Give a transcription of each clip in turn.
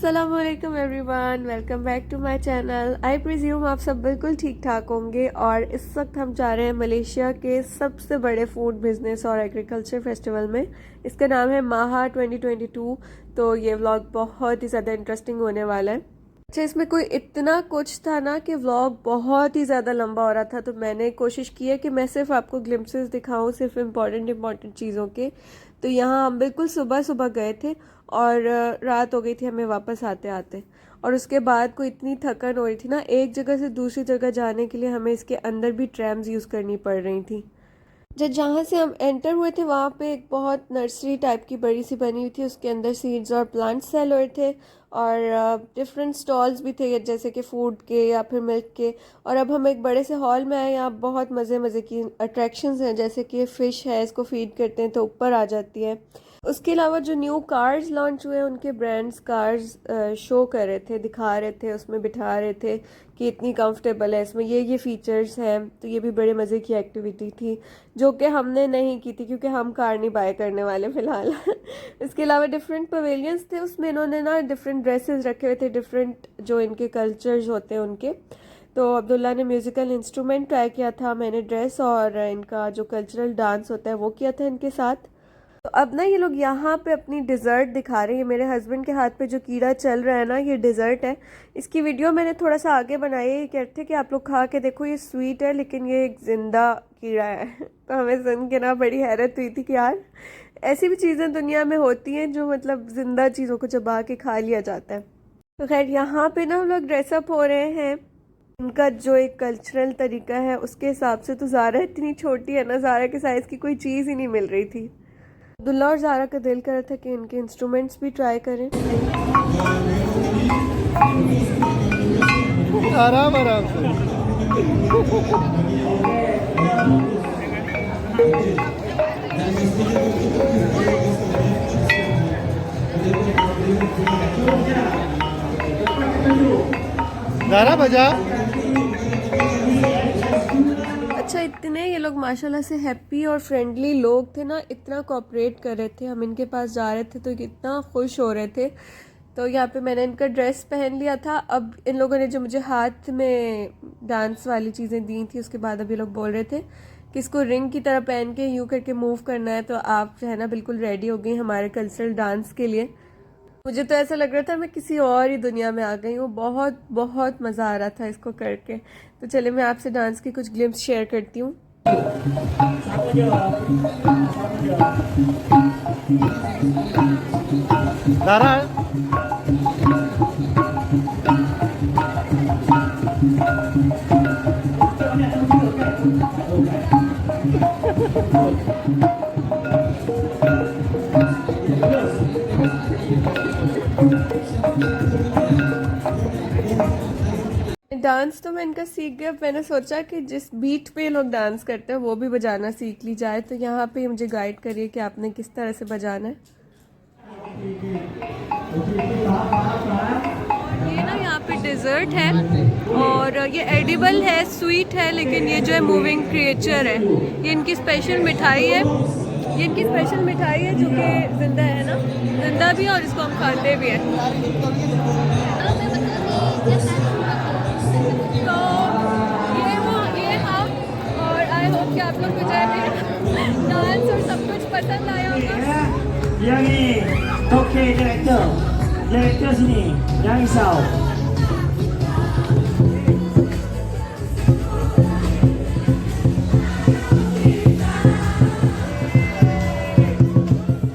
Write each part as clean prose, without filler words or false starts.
अस्सलामुअलैकुम everyone, welcome back to my channel. I presume आप सब बिल्कुल ठीक ठाक होंगे और इस वक्त हम जा रहे हैं मलेशिया के सबसे बड़े फूड बिजनेस और एग्रीकल्चर फेस्टिवल में। इसका नाम है माहा 2022। तो ये व्लॉग बहुत ही ज़्यादा इंटरेस्टिंग होने वाला है। अच्छा, इसमें कोई इतना कुछ था ना कि व्लॉग बहुत ही ज़्यादा लंबा हो रहा था, तो मैंने कोशिश की है कि मैं सिर्फ आपको ग्लिम्पसेस दिखाऊं, सिर्फ इम्पॉर्टेंट चीज़ों के। तो यहाँ हम बिल्कुल सुबह सुबह गए थे और रात हो गई थी हमें वापस आते आते। और उसके बाद को इतनी थकन हो रही थी ना, एक जगह से दूसरी जगह जाने के लिए हमें इसके अंदर भी ट्रैम्स यूज़ करनी पड़ रही थी। जब जहाँ से हम एंटर हुए थे वहाँ पे एक बहुत नर्सरी टाइप की बड़ी सी बनी हुई थी, उसके अंदर सीड्स और प्लांट्स सेल हो रहे थे और डिफरेंट स्टॉल्स भी थे जैसे कि फूड के या फिर मिल्क के। और अब हम एक बड़े से हॉल में आए, यहाँ बहुत मज़े मज़े की अट्रैक्शंस हैं, जैसे कि फ़िश है, इसको फीड करते हैं तो ऊपर आ जाती है। उसके अलावा जो न्यू कार्स लॉन्च हुए हैं उनके ब्रांड्स कार्स शो कर रहे थे, दिखा रहे थे, उसमें बिठा रहे थे कि इतनी कंफर्टेबल है इसमें, ये फीचर्स हैं। तो ये भी बड़े मज़े की एक्टिविटी थी जो कि हमने नहीं की थी क्योंकि हम कार नहीं बाय करने वाले फ़िलहाल। इसके अलावा डिफरेंट पवेलियंस थे, उसमें इन्होंने ना डिफरेंट ड्रेसेस रखे हुए थे, डिफरेंट जो इनके कल्चर्स होते हैं उनके। तो अब्दुल्ला ने म्यूज़िकल इंस्ट्रूमेंट ट्राई किया था, मैंने ड्रेस और इनका जो कल्चरल डांस होता है वो किया था इनके साथ। तो अब ना ये लोग यहाँ पे अपनी डिज़र्ट दिखा रहे हैं। मेरे हस्बैंड के हाथ पे जो कीड़ा चल रहा है ना, ये डिज़र्ट है। इसकी वीडियो मैंने थोड़ा सा आगे बनाई है, ये कहते थे कि आप लोग खा के देखो, ये स्वीट है लेकिन ये एक ज़िंदा कीड़ा है। तो हमें सुन के ना बड़ी हैरत हुई थी कि यार ऐसी भी चीज़ें दुनिया में होती हैं जो मतलब ज़िंदा चीज़ों को चबा के खा लिया जाता है। तो खैर यहाँ पे ना हम लोग ड्रेसअप हो रहे हैं। उनका जो एक कल्चरल तरीका है उसके हिसाब से तो ज़ारा इतनी छोटी है ना, ज़ारा के साइज़ की कोई चीज़ ही नहीं मिल रही थी। अब्दुल्ला और ज़ारा का दिल कर रहा था कि इनके इंस्ट्रूमेंट्स भी ट्राई करें। आराम आराम से। ज़ारा बजा। अच्छा, इतने ये लोग माशाल्लाह से हैप्पी और फ्रेंडली लोग थे ना, इतना कोऑपरेट कर रहे थे। हम इनके पास जा रहे थे तो इतना खुश हो रहे थे। तो यहाँ पे मैंने इनका ड्रेस पहन लिया था। अब इन लोगों ने जो मुझे हाथ में डांस वाली चीज़ें दी थी उसके बाद अब ये लोग बोल रहे थे कि इसको रिंग की तरह पहन के यूँ करके मूव करना है। तो आप जो है ना बिल्कुल रेडी हो गई हमारे कल्चरल डांस के लिए। मुझे तो ऐसा लग रहा था मैं किसी और ही दुनिया में आ गई हूँ। बहुत बहुत मज़ा आ रहा था इसको करके। तो चलिए मैं आपसे डांस की कुछ ग्लिम्स शेयर करती हूँ। ज़ारा डांस तो मैं इनका सीख गया। मैंने सोचा कि जिस बीट पे लोग डांस करते हैं वो भी बजाना सीख ली जाए। तो यहाँ पे मुझे गाइड करिए कि आपने किस तरह से बजाना है। ये ना यहाँ पे डेजर्ट है और ये एडिबल है, स्वीट है, लेकिन ये जो है मूविंग क्रिएचर है। ये इनकी स्पेशल मिठाई है, ये इनकी स्पेशल मिठाई है जो कि जिंदा है ना, जिंदा भी है और इसको हम खाते भी हैं। तो ये था और आई होप कि आप लोग को जो है डांस और सब कुछ पसंद आया होगा। 여기 독해 디렉터 스님 양희사오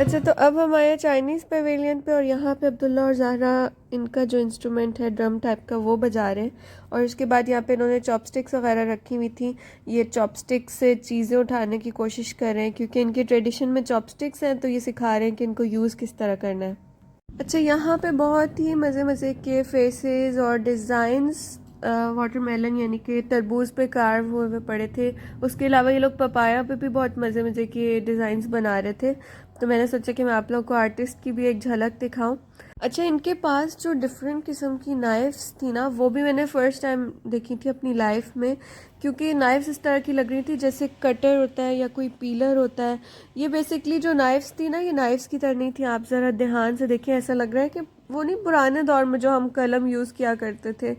अच्छा, तो अब हम आए चाइनीज़ पवेलियन पे और यहाँ पे अब्दुल्ला और ज़ाहरा इनका जो इंस्ट्रूमेंट है ड्रम टाइप का वो बजा रहे हैं। और उसके बाद यहाँ पे इन्होंने चॉपस्टिक्स वगैरह रखी हुई थी। ये चॉपस्टिक्स से चीज़ें उठाने की कोशिश कर रहे हैं क्योंकि इनके ट्रेडिशन में चॉपस्टिक्स हैं, तो ये सिखा रहे हैं कि इनको यूज़ किस तरह करना है। अच्छा, यहाँ पे बहुत ही मज़े मज़े के फेसेस और डिज़ाइंस वाटरमेलन यानी कि तरबूज पे कार्व हुए हुए पड़े थे। उसके अलावा ये लोग पपाया पे भी बहुत मज़े मज़े के डिज़ाइंस बना रहे थे। तो मैंने सोचा कि मैं आप लोग को आर्टिस्ट की भी एक झलक दिखाऊं। अच्छा, इनके पास जो डिफरेंट किस्म की नाइफ्स थी ना, वो भी मैंने फ़र्स्ट टाइम देखी थी अपनी लाइफ में, क्योंकि नाइफ्स इस तरह की लग रही थी जैसे कटर होता है या कोई पीलर होता है। ये बेसिकली जो नाइफ्स थी ना, ये नाइफ्स की तरह नहीं थी। आप ज़रा ध्यान से देखें, ऐसा लग रहा है कि वो नहीं, पुराने दौर में जो हम कलम यूज़ किया करते थे,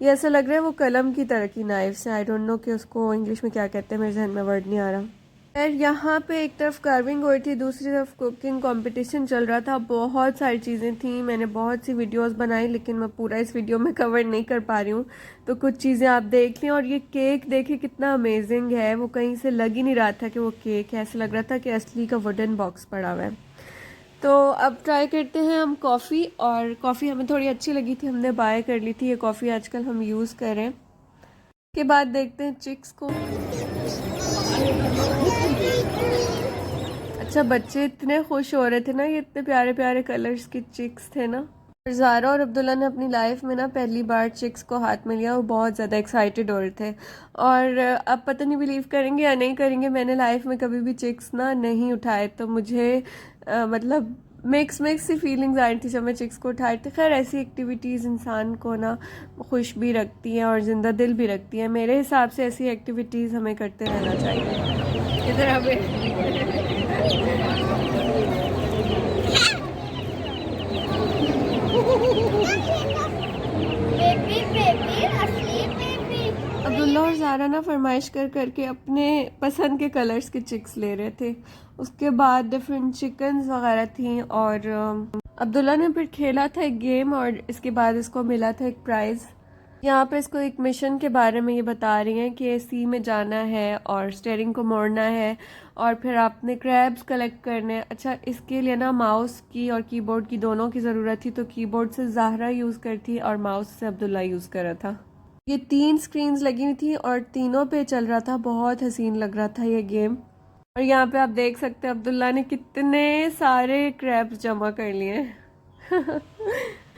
ये ऐसा लग रहा है वो कलम की तरह की नाइफ्स है। आई डोंट नो कि उसको इंग्लिश में क्या कहते हैं, मेरे जहन में वर्ड नहीं आ रहा। खैर यहाँ पे एक तरफ कार्विंग हो रही थी, दूसरी तरफ कुकिंग कंपटीशन चल रहा था। बहुत सारी चीज़ें थी, मैंने बहुत सी वीडियोस बनाई, लेकिन मैं पूरा इस वीडियो में कवर नहीं कर पा रही हूँ, तो कुछ चीज़ें आप देख लें। और ये केक देखिए कितना अमेजिंग है, वो कहीं से लग ही नहीं रहा था कि वो केक है, ऐसा लग रहा था कि असली का वुडन बॉक्स पड़ा हुआ है। तो अब ट्राई करते हैं हम कॉफ़ी, और कॉफ़ी हमें थोड़ी अच्छी लगी थी, हमने बाय कर ली थी। ये कॉफ़ी आजकल हम यूज़ कर रहे हैं। के बाद देखते हैं चिक्स को। अच्छा, बच्चे इतने खुश हो रहे थे ना, ये इतने प्यारे प्यारे कलर्स के चिक्स थे ना। ज़ारा और अब्दुल्ला ने अपनी लाइफ में ना पहली बार चिक्स को हाथ में लिया, वो बहुत ज़्यादा एक्साइटेड हो रहे थे। और अब पता नहीं बिलीव करेंगे या नहीं करेंगे, मैंने लाइफ में कभी भी चिक्स ना नहीं उठाए, तो मुझे मतलब मिक्स सी फीलिंग्स आ रही थी जब मैं चिक्स को उठाए थे। खैर ऐसी एक्टिविटीज़ इंसान को ना खुश भी रखती हैं और ज़िंदा दिल भी रखती हैं। मेरे हिसाब से ऐसी एक्टिविटीज़ हमें करते रहना चाहिए। इधर हमें अब्दुल्ला और ज़ारा ना फरमाइश कर करके अपने पसंद के कलर्स के चिक्स ले रहे थे। उसके बाद डिफरेंट चिकन्स वगैरह थी, और अब्दुल्ला ने फिर खेला था एक गेम, और इसके बाद इसको मिला था एक प्राइज़। यहाँ पे इसको एक मिशन के बारे में ये बता रही हैं कि सी में जाना है और स्टीयरिंग को मोड़ना है, और फिर आपने क्रैब्स कलेक्ट करने हैं। अच्छा, इसके लिए ना माउस की और कीबोर्ड की दोनों की ज़रूरत थी, तो कीबोर्ड से ज़ाहरा यूज़ करती और माउस से अब्दुल्ला यूज़ कर रहा था। ये 3 स्क्रीन्स लगी हुई थी और तीनों पे चल रहा था, बहुत हसीन लग रहा था ये गेम। और यहाँ पे आप देख सकते हैं अब्दुल्ला ने कितने सारे क्रैब्स जमा कर लिए।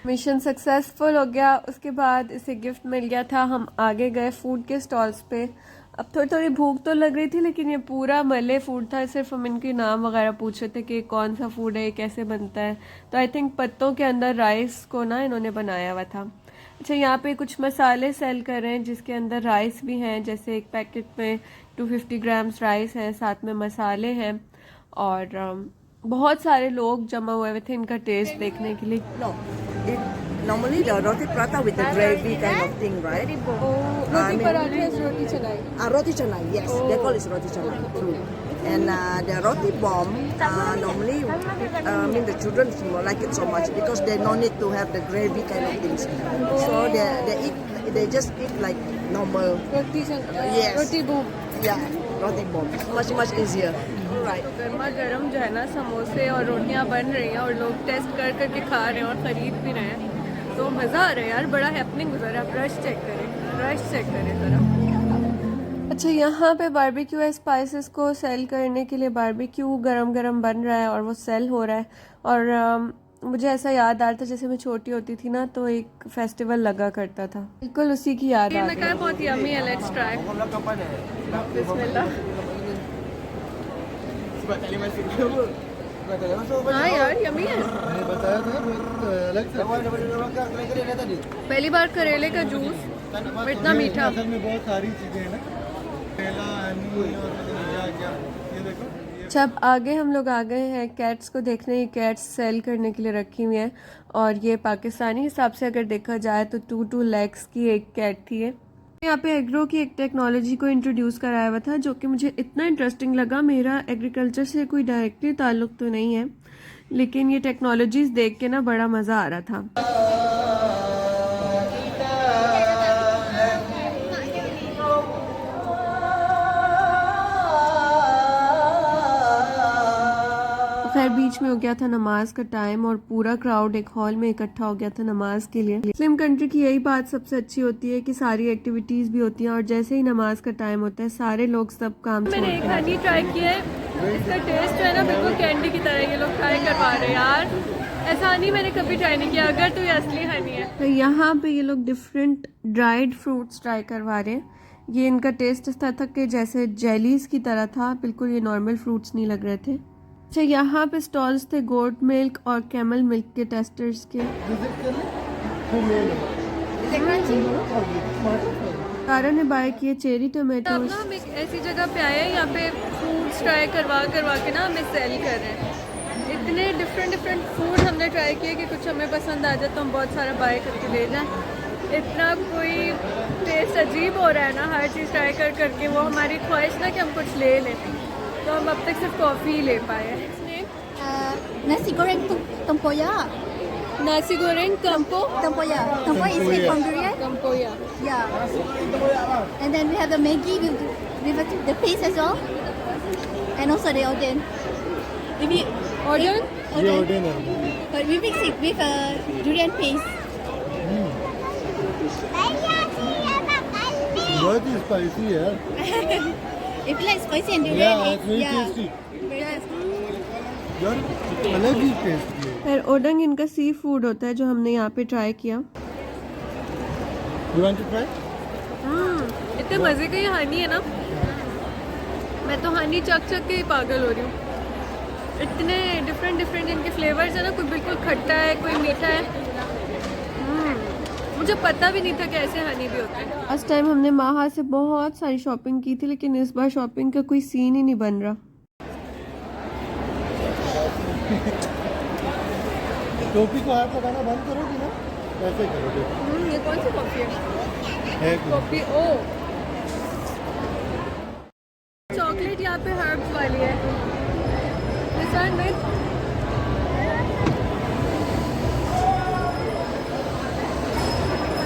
मिशन सक्सेसफुल हो गया। उसके बाद इसे गिफ्ट मिल गया था। हम आगे गए फूड के स्टॉल्स पे। अब थोड़ी थोड़ी भूख तो लग रही थी, लेकिन ये पूरा मले फूड था, सिर्फ हम इनके नाम वगैरह पूछ रहे थे कि कौन सा फूड है, कैसे बनता है। तो आई थिंक पत्तों के अंदर राइस को ना इन्होंने बनाया हुआ था। अच्छा, यहाँ पे कुछ मसाले सेल कर रहे हैं जिसके अंदर राइस भी हैं, जैसे एक पैकेट में 250 ग्राम्स राइस है, साथ में मसाले हैं, और बहुत सारे लोग जमा हुए थे इनका टेस्ट देखने के लिए। No, normally the roti prata with the gravy kind of thing, right? रोटी पराठे, रोटी चलाई। Roti canai, yes, they call it roti canai. True. And the roti bomb, normally, mean the children like it so much because they no need to have the gravy kind of things. So they just eat like normal. Roti Yes. Roti boom. Yeah, roti bomb. Much easier. Right. गर्मा गर्म जो है ना समोसे और रोटियां बन रही हैं, और लोग टेस्ट कर करके खा रहे हैं और ख़रीद भी रहे हैं, तो मज़ा आ रहा है यार, बड़ा हैपनिंग गुजर रहा है। रश चेक करें ज़रा। अच्छा, यहाँ पे बारबेक्यू स्पाइसेस को सेल करने के लिए बारबेक्यू गरम गरम बन रहा है और वो सेल हो रहा है। और मुझे ऐसा याद आ रहा था जैसे मैं छोटी होती थी ना, तो एक फेस्टिवल लगा करता था, बिल्कुल उसी की याद आ गई। बहुत यम्मी है, लेट्स ट्राई। बिस्मिल्लाह। हाँ यार, यम्मी है। मैंने बताया था बहुत अलग से। पहली बार करेले का जूस, इतना मीठा। असल में बहुत सारी चीजें हैं ना, केला, हनी और क्या ये देखो। अच्छा, अब आगे हम लोग आ गए हैं कैट्स को देखने। ये कैट्स सेल करने के लिए रखी हुई हैं, और ये पाकिस्तानी हिसाब से अगर देखा जाए तो 2 lakhs की एक कैट थी। ये यहाँ पे एग्रो की एक टेक्नोलॉजी को इंट्रोड्यूस कराया हुआ था, जो कि मुझे इतना इंटरेस्टिंग लगा। मेरा एग्रीकल्चर से कोई डायरेक्टली ताल्लुक़ तो नहीं है, लेकिन ये टेक्नोलॉजीज़ देख के ना बड़ा मज़ा आ रहा था। खैर बीच में हो गया था नमाज का टाइम, और पूरा क्राउड एक हॉल में इकट्ठा हो गया था नमाज के लिए। मुस्लिम कंट्री की यही बात सबसे अच्छी होती है कि सारी एक्टिविटीज भी होती हैं, और जैसे ही नमाज का टाइम होता है सारे लोग सब काम छोड़ते हैं। मैंने एक हनी ट्राई किया है, इसका टेस्ट जो है ना बिल्कुल कैंडी की तरह, ये लोग ट्राई करवा रहे हैं यार। ऐसा हनी मैंने कभी ट्राई नहीं किया, अगर तो ये असली हनी है। तो यहाँ पे ये लोग डिफरेंट ड्राइड फ्रूट्स ट्राई करवा रहे हैं। ये इनका टेस्ट इस तरह था कि जैसे जेलीज की तरह था, बिल्कुल ये नॉर्मल फ्रूट्स नहीं लग रहे थे। अच्छा, यहाँ पे स्टॉल्स थे गोट मिल्क और कैमल मिल्क के टेस्टर्स के। तारा ने बाय किए चेरी टोमेटो। अब ना हम एक ऐसी जगह पे आए हैं, यहाँ पे फ्रूट्स ट्राई करवा के ना हमें सेल कर रहे हैं। इतने डिफरेंट फूड हमने ट्राई किए कि कुछ हमें पसंद आ जाए तो हम बहुत सारा बाय करके ले जाएं। इतना कोई टेस्ट अजीब हो रहा है ना, हर चीज़ ट्राई करके वो हमारी ख्वाहिश ना कि हम कुछ ले लें, तो हम अब तक सिर्फ कॉफ़ी ही ले पाए हैं। Nasi goreng tempoyak. Nasi goreng कम्पो Tempoyak. Tempoyak is made from durian. कम्पोया। Yeah. And then we have the Maggi with the paste as well. And also the oden. Maybe order ये ओडेन है But we mix it with durian paste. बहुत ही spicy है If you like spicy and durian, Yeah, it's very tasty. Very tasty. यार अलग ही test है फिर ओडंग इनका sea food होता है जो हमने यहाँ पे ट्राई किया। यू वांट टू ट्राई इतने मज़े का ये हानी है ना, मैं तो हानी चक के ही पागल हो रही हूँ। इतने डिफरेंट इनके फ्लेवर्स है ना, कोई बिल्कुल खट्टा है, कोई मीठा है। मुझे पता भी नहीं था कि ऐसे हानी भी होते हैं। लास्ट टाइम हमने माहा से बहुत सारी शॉपिंग की थी, लेकिन इस बार शॉपिंग का कोई सीन ही नहीं बन रहा। टोपी को हाथ लगाना बंद करोगी ना, ऐसे करोगे ये कौन सी कॉफ़ी है? कॉफ़ी ओ चॉकलेट यहाँ पे हर्ब्स वाली है। This one with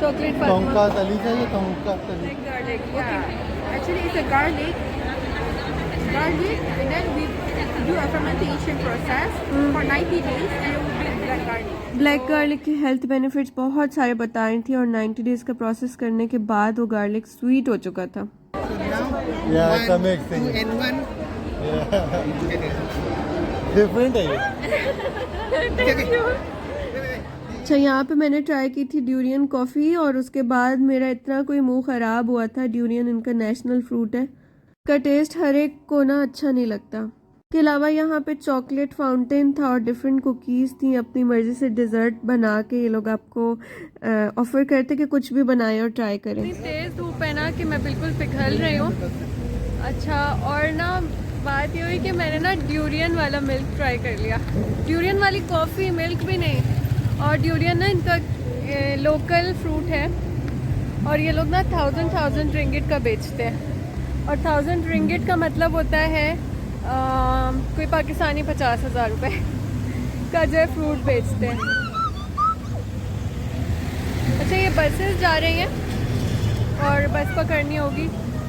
chocolate तोंका तली चाहिए, तोंका तली garlic. Yeah, actually it's a garlic, and then we do a fermentation process for 90 days, and it will be black garlic. Black garlic की health benefits बहुत सारे बता रही थी, और 90 डेज का प्रोसेस करने के बाद वो गार्लिक स्वीट हो चुका था। या it's amazing And one. Different है ये अच्छा, यहाँ पे मैंने ट्राई की थी ड्यूरियन कॉफ़ी, और उसके बाद मेरा इतना कोई मुंह ख़राब हुआ था। ड्यूरियन इनका नेशनल फ्रूट है, का टेस्ट हर एक को ना अच्छा नहीं लगता। इसके अलावा यहाँ पे चॉकलेट फाउंटेन था और डिफरेंट कुकीज़ थी। अपनी मर्ज़ी से डिज़र्ट बना के ये लोग आपको ऑफ़र करते कि कुछ भी बनाएं और ट्राई करें। इतनी तेज़ धूप है ना कि मैं बिल्कुल पिघल रही हूँ। अच्छा, और ना बात ये हुई कि मैंने ना ड्यूरियन वाला मिल्क ट्राई कर लिया। ड्यूरियन वाली कॉफ़ी, मिल्क भी नहीं। और ड्यूरियन ना इनका लोकल फ्रूट है, और ये लोग ना 1000 रिंगिट का बेचते हैं। और 1000 रिंगिट का मतलब होता है कोई पाकिस्तानी 50,000 रुपये का जो है फ्रूट बेचते हैं। अच्छा, ये बसेस जा रही हैं और बस पकड़नी होगी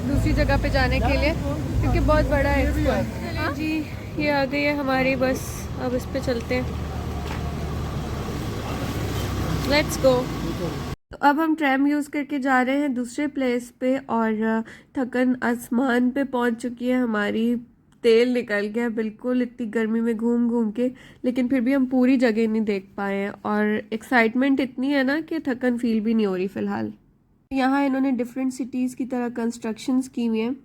दूसरी जगह पे जाने के लिए, क्योंकि बहुत बड़ा है इसको। हाँ जी, ये आ गई है हमारी बस, अब इस पे चलते हैं। Let's go. तो अब हम ट्रैम यूज़ करके जा रहे हैं दूसरे प्लेस पे, और थकन आसमान पे पहुंच चुकी है हमारी। तेल निकल गया बिल्कुल इतनी गर्मी में घूम के, लेकिन फिर भी हम पूरी जगह नहीं देख पाए हैं। और एक्साइटमेंट इतनी है ना कि थकन फील भी नहीं हो रही फ़िलहाल। यहाँ इन्होंने डिफरेंट सिटीज़ की तरह कंस्ट्रक्शंस की हुई हैं।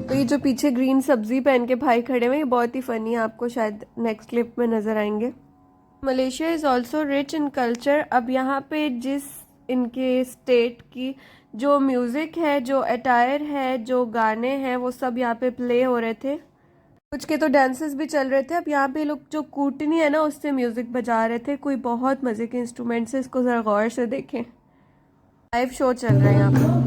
तो ये जो पीछे ग्रीन सब्जी पहन के भाई खड़े हुए, ये बहुत ही फनी है, आपको शायद नेक्स्ट क्लिप में नज़र आएंगे। Malaysia is also rich in culture. अब यहाँ पे जिस इनके स्टेट की जो म्यूज़िक है, जो अटायर है, जो गाने हैं, वो सब यहाँ पे प्ले हो रहे थे। कुछ के तो डांसेस भी चल रहे थे। अब यहाँ पे लोग जो कूटनी है ना, उससे म्यूज़िक बजा रहे थे। कोई बहुत मज़े के इंस्ट्रूमेंट से, इसको ज़रा गौर से देखें। लाइव शो चल रहा है यहाँ पे।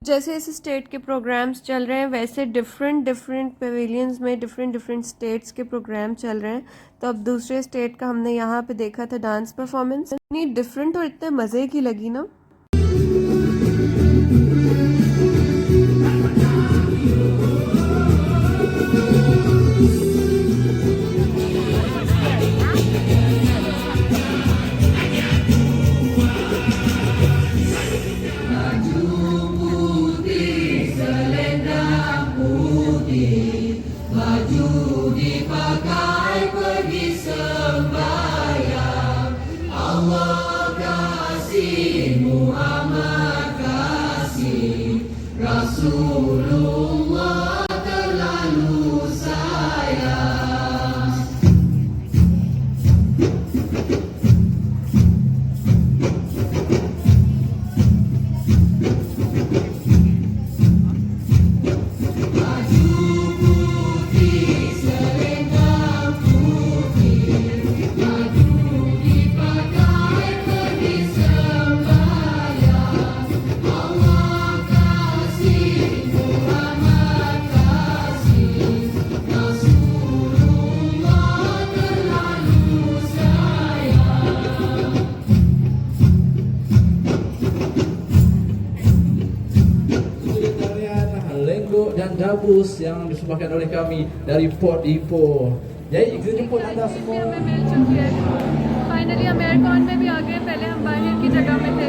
जैसे इस स्टेट के प्रोग्राम्स चल रहे हैं, वैसे डिफरेंट पेविलियंस में डिफरेंट स्टेट्स के प्रोग्राम चल रहे हैं। तो अब दूसरे स्टेट का हमने यहाँ पे देखा था डांस परफॉर्मेंस, इतनी डिफरेंट और इतने मज़े की लगी ना। Tarian lenggok dan gabus yang disumbangkan oleh kami dari Port Ipoh. Jadi kita jemput anda semua. हमें मिल चुकी है फाइनली अमेरिकन में भी आ गए पहले हम बाहर की जगह में थे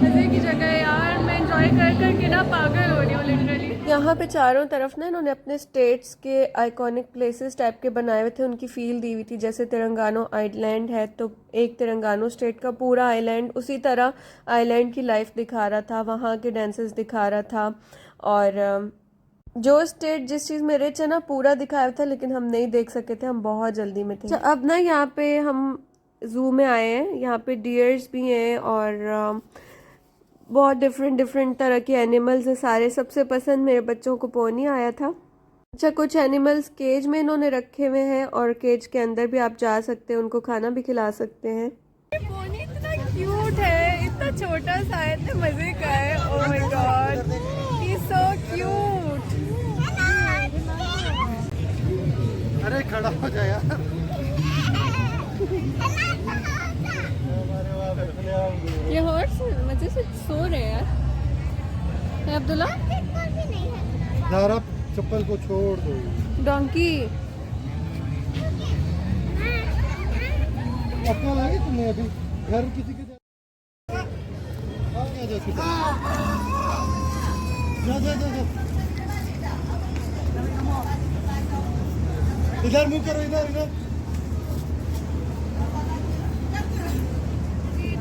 मज़े की जगह है यार मैं एंजॉय कर कर के ना पागल हो रही हूँ लिटरली यहाँ पे चारों तरफ ना इन्होंने अपने स्टेट्स के आइकॉनिक प्लेसेस टाइप के बनाए हुए थे उनकी फील दी हुई थी जैसे तेलंगाना आइलैंड है तो एक तेलंगाना स्टेट का पूरा आइलैंड उसी तरह आइलैंड की लाइफ दिखा रहा था वहाँ के डांसेस दिखा रहा था और जो स्टेट जिस चीज़ में रिच है ना पूरा दिखाया था लेकिन हम नहीं देख सके थे हम बहुत जल्दी में थे अच्छा, अब ना यहाँ पे हम जू में आए हैं यहाँ पे डियर्स भी हैं और बहुत डिफरेंट तरह के एनिमल्स हैं सारे सबसे पसंद मेरे बच्चों को पोनी आया था अच्छा कुछ एनिमल्स केज में इन्होंने रखे हुए हैं और केज के अंदर भी आप जा सकते हैं उनको खाना भी खिला सकते हैं पोनी इतना क्यूट है इतना छोटा सा है इतने मजे का है oh my God he is so cute अरे खड़ा हो जा यार ये हॉर्स मजे से सो रहे हैं यार है अब्दुल्ला ज़ारा चप्पल को छोड़ दो डोंकी अपना लगे तुमने अभी घर किसी के आ गया जा इधर मुंह करो इधर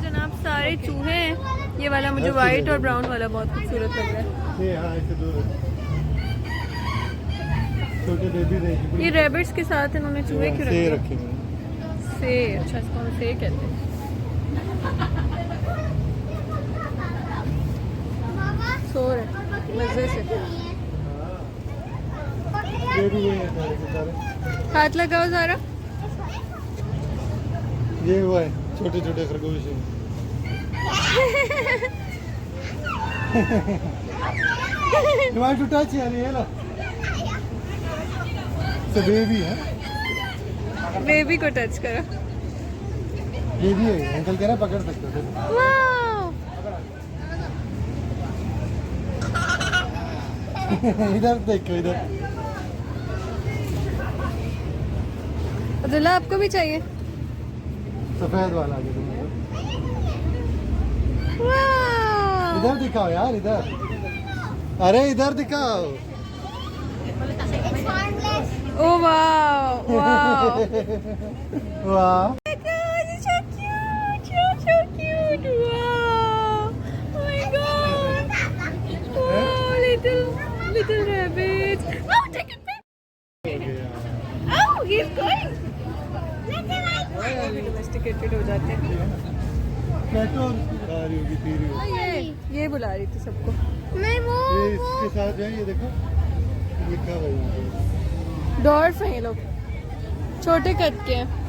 जनाब सारे चूहे हैं ये वाला मुझे वाइट और ब्राउन वाला बहुत खूबसूरत लग रहा है ये हाँ ऐसे दूर छोटे बेबी रहेगी ये रैबिट्स के साथ इन्होंने चूहे क्यों से रखे रखे हैं से अच्छा इसको हम से कहते हैं सो रहे मजे से ये भी ये है सारे के सारे हाथ लगाओ जरा ये हुआ है छोटे छोटे खरगोश हैं You want to touch यार ये लो तो बेबी है बेबी को टच करो बेबी है अंकल कह रहा पकड़ सकते हो वाओ इधर देखो इधर अब्दुल्ला आपको भी चाहिए सफेद वाला आगे तुम वाओ इधर दिखाओ यार इधर अरे इधर दिखाओ ओ वाओ वाओ वाह so cute wow oh my god oh little rabbit oh take it back oh he's going domesticated हो जाते हैं कैटो आ रही होगी पी रही होगी ये बुला रही थी सबको मैं वो ये इसके साथ जो है ये देखो लिखा हुआ है डॉर्फ हैं ये लोग छोटे कद के हैं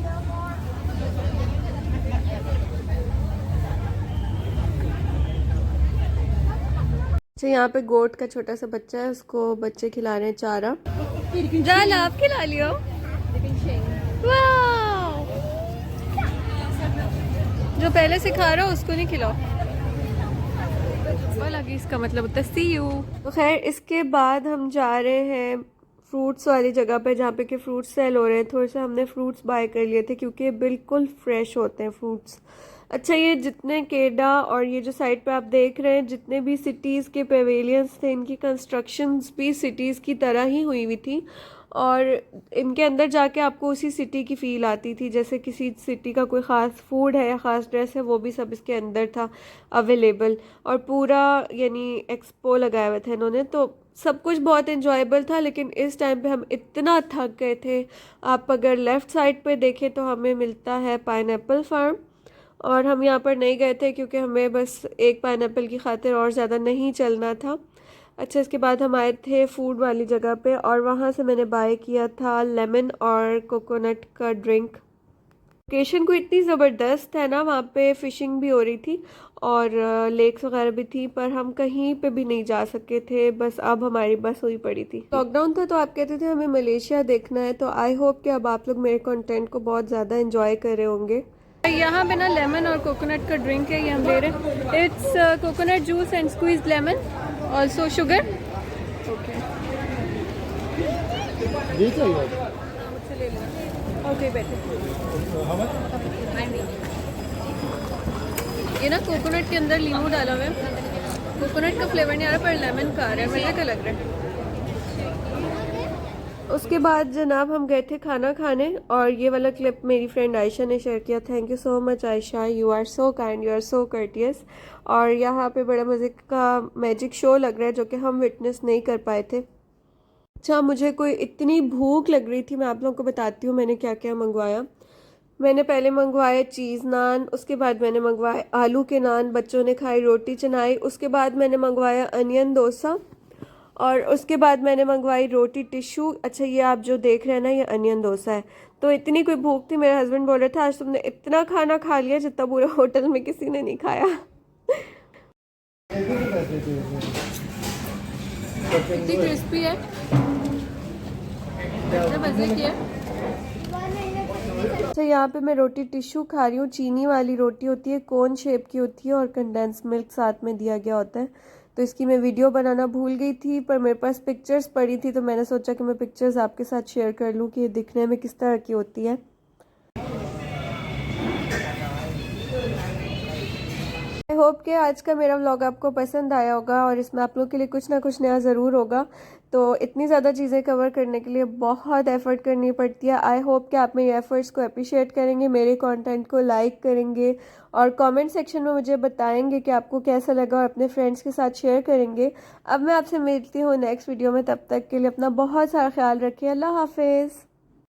अच्छा यहाँ पे गोट का छोटा सा बच्चा है उसको बच्चे खिला रहे हैं चारा जान आप खिला लियो वाओ जो पहले सिखा रहा हो उसको नहीं खिलाओ लगी इसका मतलब होता है सी यू तो खैर इसके बाद हम जा रहे हैं फ्रूट्स वाली जगह पे जहाँ पे कि फ्रूट्स सेल हो रहे हैं थोड़े से हमने फ्रूट्स बाय कर लिए थे क्योंकि बिल्कुल फ्रेश होते हैं फ्रूट्स अच्छा ये जितने केडा और ये जो साइड पे आप देख रहे हैं जितने भी सिटीज़ के पेवेलियंस थे इनकी कंस्ट्रक्शंस भी सिटीज़ की तरह ही हुई हुई थी और इनके अंदर जाके आपको उसी सिटी की फ़ील आती थी, जैसे किसी सिटी का कोई ख़ास फूड है या ख़ास ड्रेस है, वो भी सब इसके अंदर था अवेलेबल। और पूरा यानी एक्सपो लगाया हुआ था इन्होंने, तो सब कुछ बहुत इन्जॉयबल था। लेकिन इस टाइम पे हम इतना थक गए थे। आप अगर लेफ़्ट साइड पे देखें तो हमें मिलता है पाइनएप्पल फार्म, और हम यहाँ पर नहीं गए थे क्योंकि हमें बस एक पाइनएप्पल की खातिर और ज़्यादा नहीं चलना था। अच्छा, इसके बाद हम आए थे फूड वाली जगह पे, और वहाँ से मैंने बाय किया था लेमन और कोकोनट का ड्रिंक। लोकेशन को इतनी ज़बरदस्त है ना, वहाँ पे फ़िशिंग भी हो रही थी और लेक्स वगैरह भी थी, पर हम कहीं पे भी नहीं जा सके थे, बस अब हमारी बस हुई पड़ी थी। लॉकडाउन था तो आप कहते थे हमें मलेशिया देखना है, तो आई होप कि अब आप लोग मेरे कंटेंट को बहुत ज़्यादा एंजॉय कर रहे होंगे। यहाँ पे ना लेमन और कोकोनट का ड्रिंक है, ये हम ले रहे हैं। It's coconut juice and squeeze lemon, also sugar. Okay, ये चाहिए मुझसे ले लेना। ओके, बैठे। ये ना कोकोनट के अंदर लीमू डाला हुआ है, कोकोनट का फ्लेवर नहीं आ रहा पर लेमन का आ रहा है, मज़े का लग रहा है। उसके बाद जनाब हम गए थे खाना खाने, और ये वाला क्लिप मेरी फ्रेंड आयशा ने शेयर किया। Thank you so much Ayesha, you are so kind, you are so courteous. और यहाँ पे बड़ा मज़े का मैजिक शो लग रहा है जो कि हम विटनेस नहीं कर पाए थे। अच्छा, मुझे कोई इतनी भूख लग रही थी, मैं आप लोगों को बताती हूँ मैंने क्या क्या मंगवाया। मैंने पहले मंगवाए चीज़ नान, उसके बाद मैंने मंगवाए आलू के नान, बच्चों ने खाई रोटी चनाई। उसके बाद मैंने मंगवाया अनियन डोसा, और उसके बाद मैंने मंगवाई रोटी टिश्यू। अच्छा, ये आप जो देख रहे हैं ना, ये अनियन डोसा है। तो इतनी कोई भूख थी, मेरे हस्बैंड बोल रहे थे आज तुमने इतना खाना खा लिया जितना पूरे होटल में किसी ने नहीं खाया। इतनी क्रिस्पी है, मज़े की है। अच्छा, यहाँ पे मैं रोटी टिश्यू खा रही हूँ। चीनी वाली रोटी होती है, कोन शेप की होती है, और कंडेंस मिल्क साथ में दिया गया होता है। तो इसकी मैं वीडियो बनाना भूल गई थी, पर मेरे पास पिक्चर्स पड़ी थी, तो मैंने सोचा कि मैं पिक्चर्स आपके साथ शेयर कर लूँ कि ये दिखने में किस तरह की होती है। आई होप कि आज का मेरा व्लॉग आपको पसंद आया होगा, और इसमें आप लोग के लिए कुछ ना कुछ नया ज़रूर होगा। तो इतनी ज़्यादा चीज़ें कवर करने के लिए बहुत एफ़र्ट करनी पड़ती है। आई होप कि आप मेरे एफ़र्ट्स को अप्रिशिएट करेंगे, मेरे कंटेंट को लाइक करेंगे, और कमेंट सेक्शन में मुझे बताएंगे कि आपको कैसा लगा, और अपने फ्रेंड्स के साथ शेयर करेंगे। अब मैं आपसे मिलती हूँ नेक्स्ट वीडियो में, तब तक के लिए अपना बहुत सारा ख्याल रखिए। अल्लाह हाफिज़।